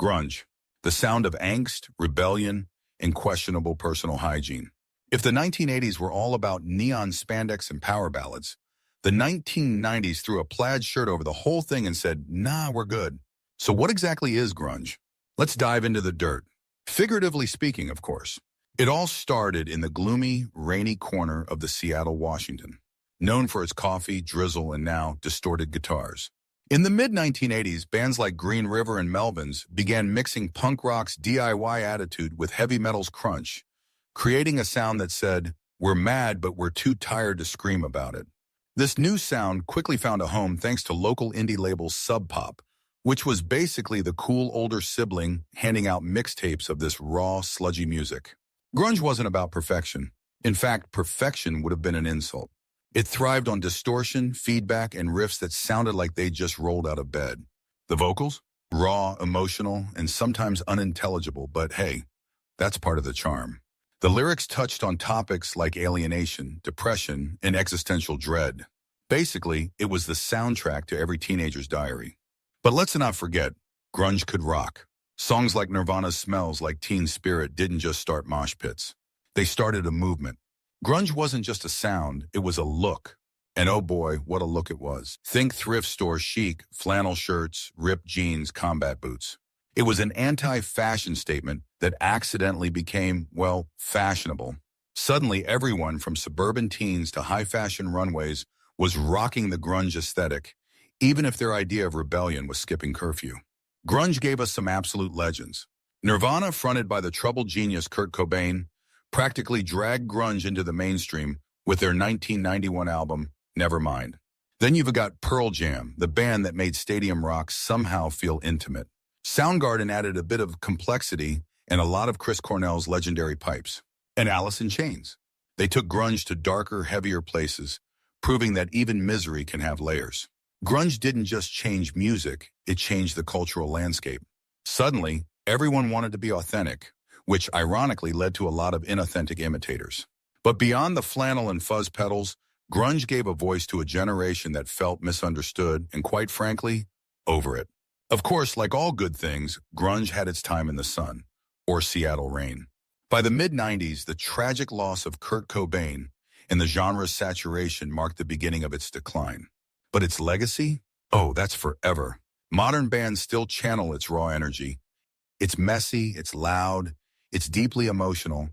Grunge, the sound of angst, rebellion, and questionable personal hygiene. If the 1980s were all about neon spandex and power ballads, the 1990s threw a plaid shirt over the whole thing and said, nah, we're good. So what exactly is grunge? Let's dive into the dirt. Figuratively speaking, of course. It all started in the gloomy, rainy corner of the Seattle, Washington, known for its coffee, drizzle, and now distorted guitars. In the mid-1980s, bands like Green River and Melvins began mixing punk rock's DIY attitude with heavy metal's crunch, creating a sound that said, we're mad, but we're too tired to scream about it. This new sound quickly found a home thanks to local indie label Sub Pop, which was basically the cool older sibling handing out mixtapes of this raw, sludgy music. Grunge wasn't about perfection. In fact, perfection would have been an insult. It thrived on distortion, feedback, and riffs that sounded like they just rolled out of bed. The vocals? Raw, emotional, and sometimes unintelligible, but hey, that's part of the charm. The lyrics touched on topics like alienation, depression, and existential dread. Basically, it was the soundtrack to every teenager's diary. But let's not forget, grunge could rock. Songs like Nirvana's Smells Like Teen Spirit didn't just start mosh pits. They started a movement. Grunge wasn't just a sound, it was a look. And oh boy, what a look it was. Think thrift store chic, flannel shirts, ripped jeans, combat boots. It was an anti-fashion statement that accidentally became, well, fashionable. Suddenly, everyone from suburban teens to high-fashion runways was rocking the grunge aesthetic, even if their idea of rebellion was skipping curfew. Grunge gave us some absolute legends. Nirvana, fronted by the troubled genius Kurt Cobain, practically dragged grunge into the mainstream with their 1991 album, Nevermind. Then you've got Pearl Jam, the band that made stadium rock somehow feel intimate. Soundgarden added a bit of complexity and a lot of Chris Cornell's legendary pipes. And Alice in Chains. They took grunge to darker, heavier places, proving that even misery can have layers. Grunge didn't just change music, it changed the cultural landscape. Suddenly, everyone wanted to be authentic, which ironically led to a lot of inauthentic imitators. But beyond the flannel and fuzz pedals, grunge gave a voice to a generation that felt misunderstood and, quite frankly, over it. Of course, like all good things, grunge had its time in the sun, or Seattle rain. By the mid-90s, the tragic loss of Kurt Cobain and the genre's saturation marked the beginning of its decline. But its legacy? Oh, that's forever. Modern bands still channel its raw energy. It's messy, it's loud, it's deeply emotional,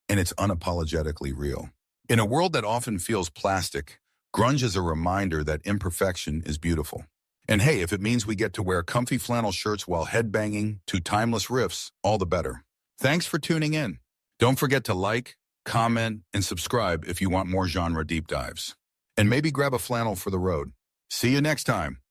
and it's unapologetically real. In a world that often feels plastic, grunge is a reminder that imperfection is beautiful. And hey, if it means we get to wear comfy flannel shirts while headbanging to timeless riffs, all the better. Thanks for tuning in. Don't forget to like, comment, and subscribe if you want more genre deep dives. And maybe grab a flannel for the road. See you next time.